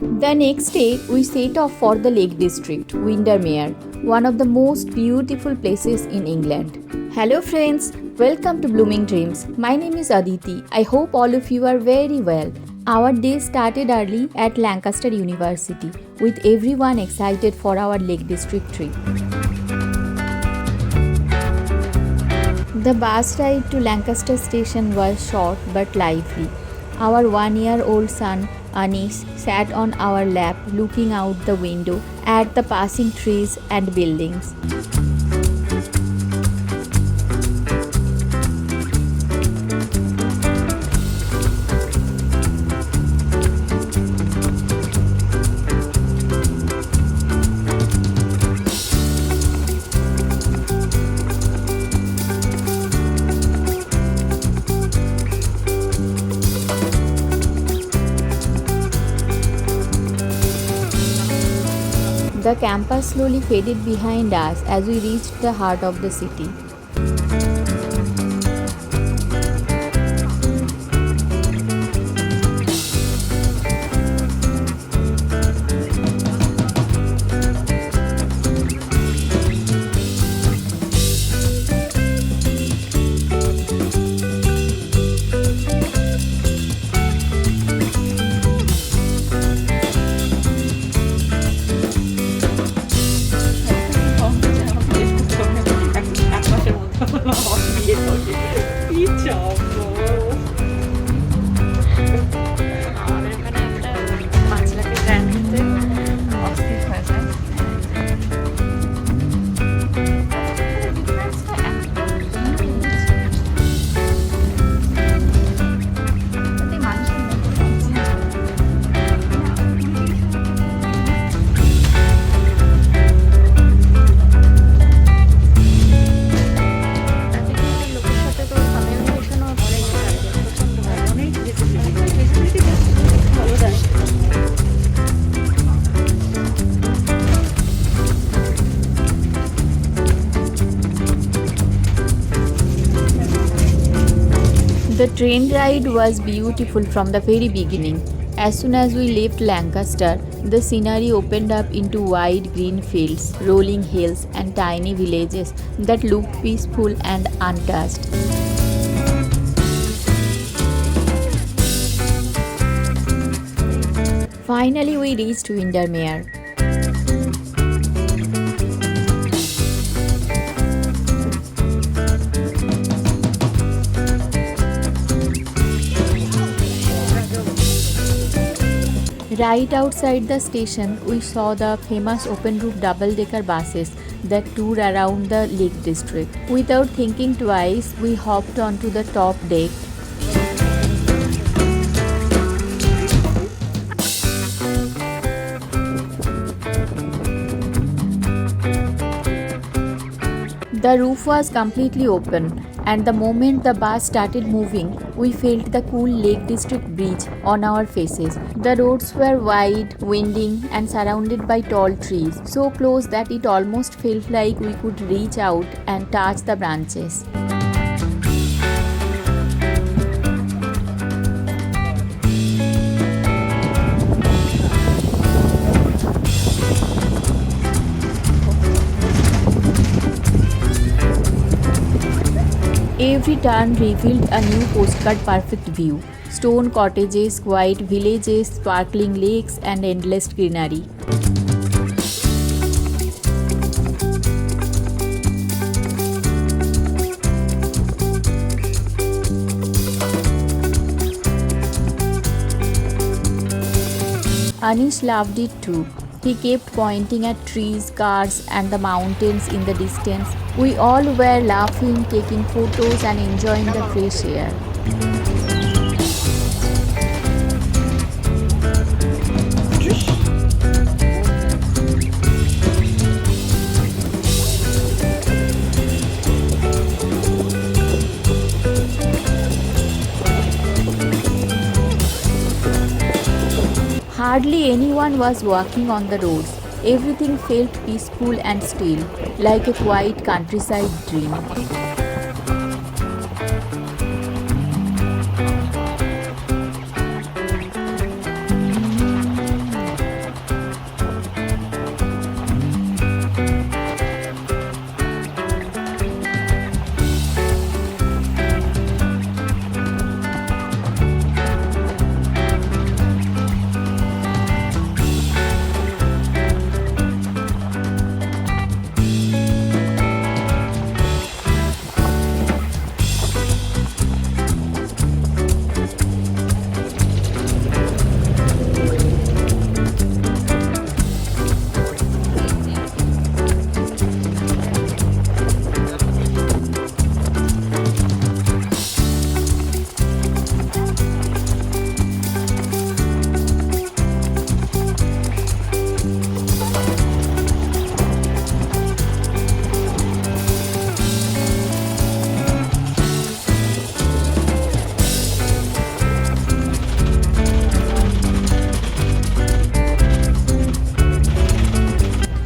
The next day, we set off for the Lake District, Windermere, one of the most beautiful places in England. Hello friends, welcome to Blooming Dreams. My name is Aditi. I hope all of you are very well. Our day started early at Lancaster University, with everyone excited for our Lake District trip. The bus ride to Lancaster station was short but lively. Our 1-year-old son Anish sat on our lap looking out the window at the passing trees and buildings. The campus slowly faded behind us as we reached the heart of the city. The train ride was beautiful from the very beginning. As soon as we left Lancaster, the scenery opened up into wide green fields, rolling hills, and tiny villages that looked peaceful and untouched. Finally, we reached Windermere. Right outside the station, we saw the famous open-roof double-decker buses that tour around the Lake District. Without thinking twice, we hopped onto the top deck. The roof was completely open, and the moment the bus started moving, we felt the cool Lake District breeze on our faces. The roads were wide, winding, and surrounded by tall trees, so close that it almost felt like we could reach out and touch the branches. Every turn revealed a new postcard perfect view. Stone cottages, quiet villages, sparkling lakes, and endless greenery. Anish loved it too. He kept pointing at trees, cars, and the mountains in the distance. We all were laughing, taking photos, and enjoying the fresh air. Hardly anyone was walking on the roads. Everything felt peaceful and still, like a quiet countryside dream.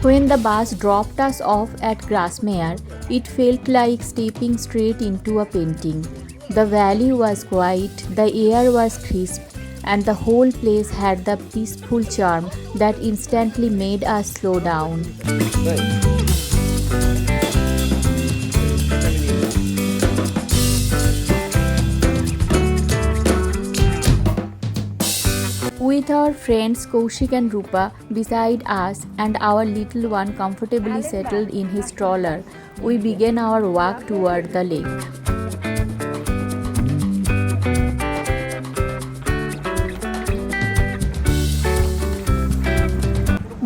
When the bus dropped us off at Grasmere, it felt like stepping straight into a painting. The valley was quiet, the air was crisp, and the whole place had the peaceful charm that instantly made us slow down. With our friends Kaushik and Rupa beside us and our little one comfortably settled in his stroller, we began our walk toward the lake.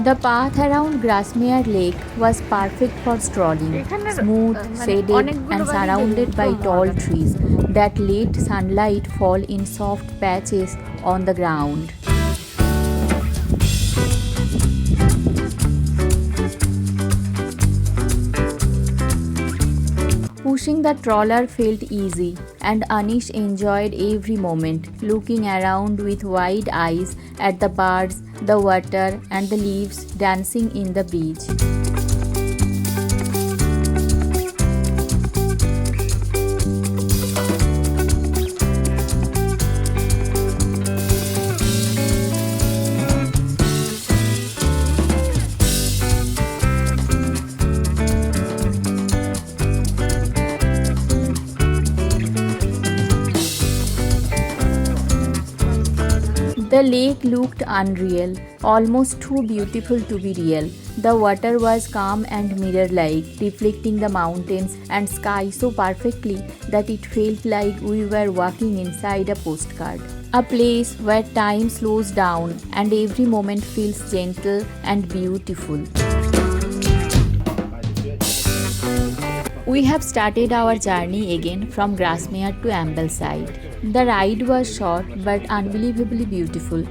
The path around Grasmere Lake was perfect for strolling, smooth, shaded and surrounded by tall trees that let sunlight fall in soft patches on the ground. Pushing the stroller felt easy, and Anish enjoyed every moment, looking around with wide eyes at the birds, the water, and the leaves dancing in the breeze. The lake looked unreal, almost too beautiful to be real. The water was calm and mirror-like, reflecting the mountains and sky so perfectly that it felt like we were walking inside a postcard. A place where time slows down and every moment feels gentle and beautiful. We have started our journey again from Grasmere to Ambleside. The ride was short but unbelievably beautiful.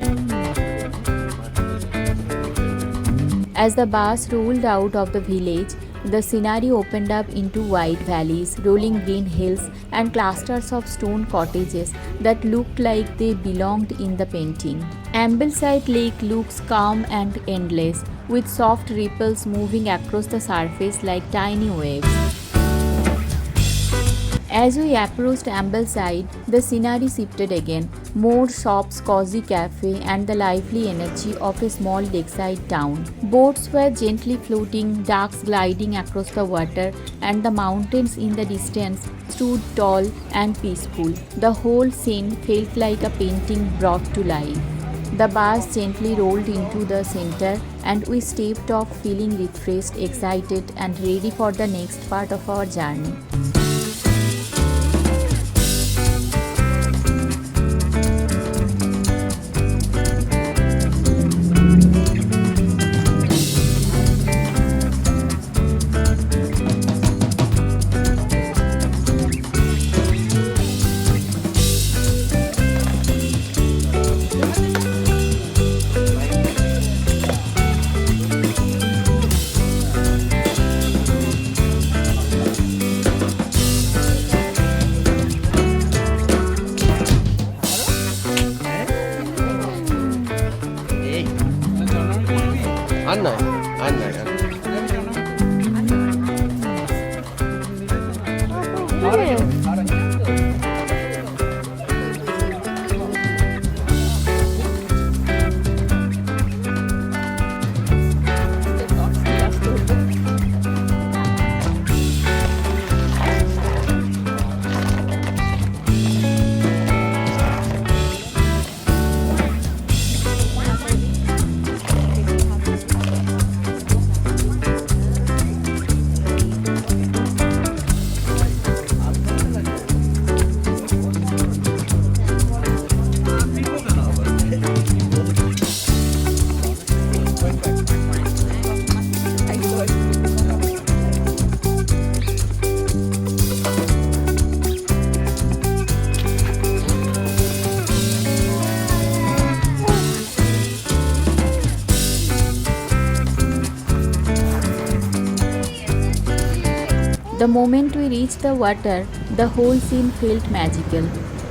As the bus rolled out of the village, the scenery opened up into wide valleys, rolling green hills, and clusters of stone cottages that looked like they belonged in the painting. Ambleside Lake looks calm and endless, with soft ripples moving across the surface like tiny waves. As we approached Ambleside, the scenery shifted again. More shops, cozy cafe, and the lively energy of a small lakeside town. Boats were gently floating, ducks gliding across the water, and the mountains in the distance stood tall and peaceful. The whole scene felt like a painting brought to life. The bus gently rolled into the center, and we stepped off feeling refreshed, excited, and ready for the next part of our journey. The moment we reached the water, the whole scene felt magical.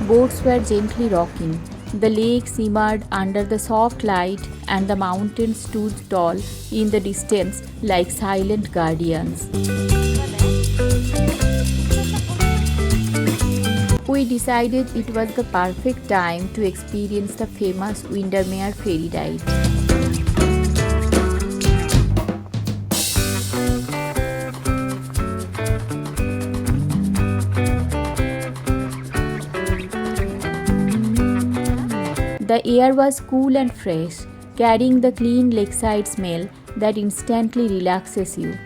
Boats were gently rocking, The lake shimmered under the soft light, and the mountains stood tall in the distance like silent guardians. We decided it was the perfect time to experience the famous Windermere ferry ride. The air was cool and fresh, carrying the clean lakeside smell that instantly relaxes you.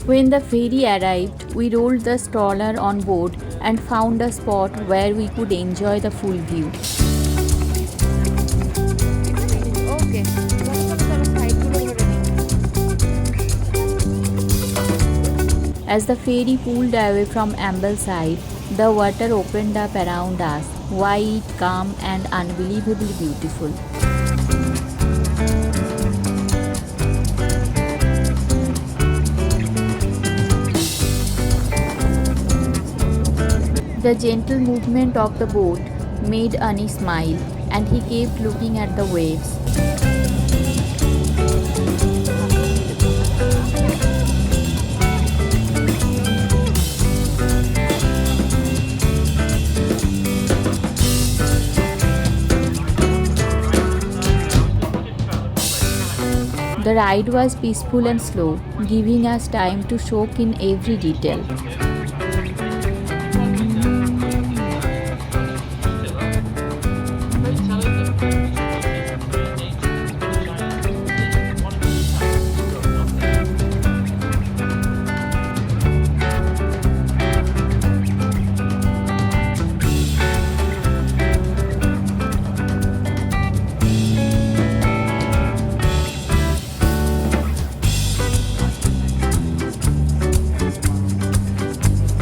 When the ferry arrived, we rolled the stroller on board and found a spot where we could enjoy the full view. As the ferry pulled away from Ambleside, the water opened up around us, wide, calm, and unbelievably beautiful. The gentle movement of the boat made Ani smile, and he kept looking at the waves. The ride was peaceful and slow, giving us time to soak in every detail.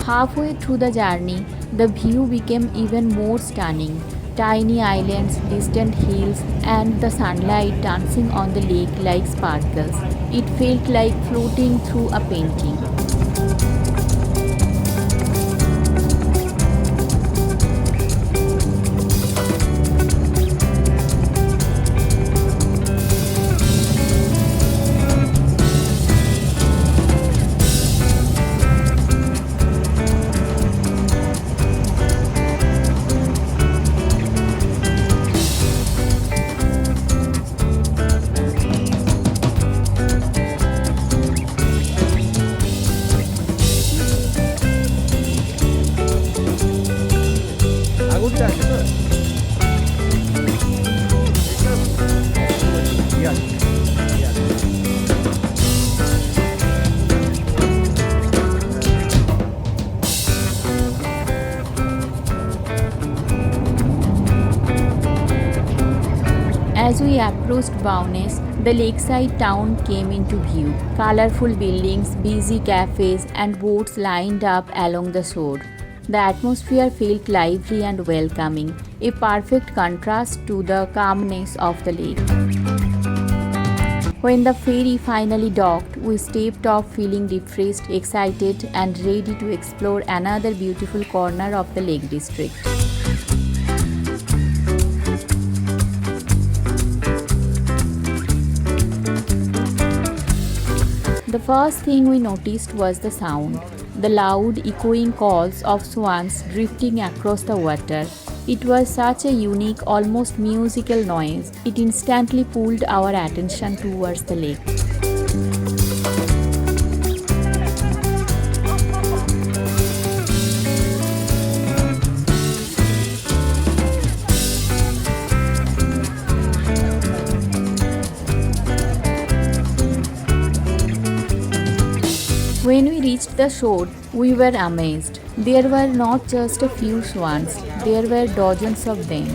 Halfway through the journey, the view became even more stunning. Tiny islands, distant hills, and the sunlight dancing on the lake like sparkles. It felt like floating through a painting. As we approached Bowness, the lakeside town came into view. Colorful buildings, busy cafes, and boats lined up along the shore. The atmosphere felt lively and welcoming, a perfect contrast to the calmness of the lake. When the ferry finally docked, we stepped off feeling refreshed, excited, and ready to explore another beautiful corner of the Lake District. The first thing we noticed was the sound, the loud, echoing calls of swans drifting across the water. It was such a unique, almost musical noise. It instantly pulled our attention towards the lake. When we reached the shore, we were amazed. There were not just a few swans, there were dozens of them.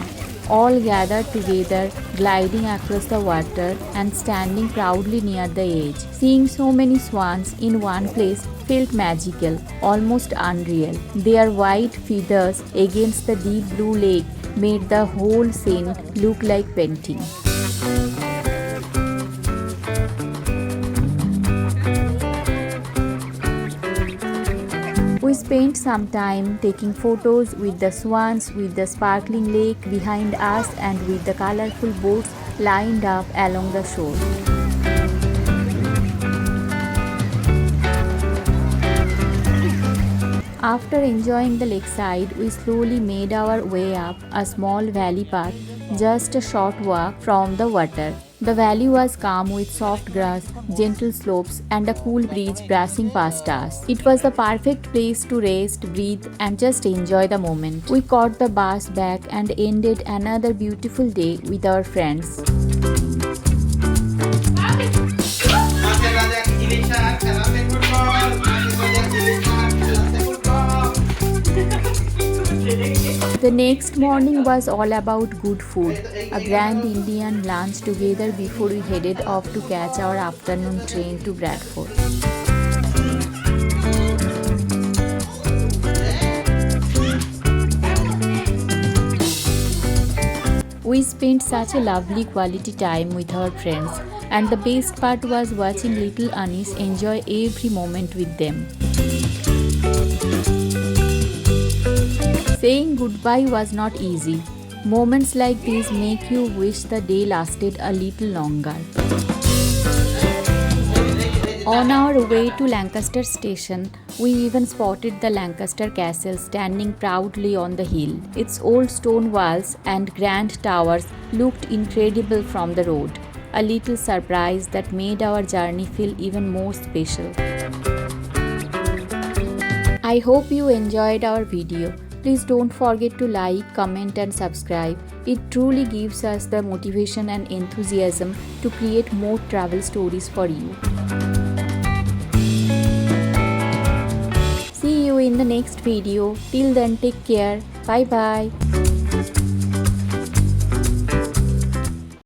all gathered together, gliding across the water and standing proudly near the edge. Seeing so many swans in one place felt magical, almost unreal. Their white feathers against the deep blue lake made the whole scene look like painting. We spent some time taking photos with the swans, with the sparkling lake behind us, and with the colorful boats lined up along the shore. After enjoying the lakeside, we slowly made our way up a small valley path, just a short walk from the water. The valley was calm with soft grass, gentle slopes, and a cool breeze brushing past us. It was the perfect place to rest, breathe, and just enjoy the moment. We caught the bus back and ended another beautiful day with our friends. The next morning was all about good food, a grand Indian lunch together before we headed off to catch our afternoon train to Bradford. We spent such a lovely quality time with our friends, and the best part was watching little Anis enjoy every moment with them. Saying goodbye was not easy. Moments like these make you wish the day lasted a little longer. On our way to Lancaster station, we even spotted the Lancaster Castle standing proudly on the hill. Its old stone walls and grand towers looked incredible from the road, a little surprise that made our journey feel even more special. I hope you enjoyed our video. Please don't forget to like, comment and subscribe. It truly gives us the motivation and enthusiasm to create more travel stories for you. See you in the next video. Till then, take care. Bye bye.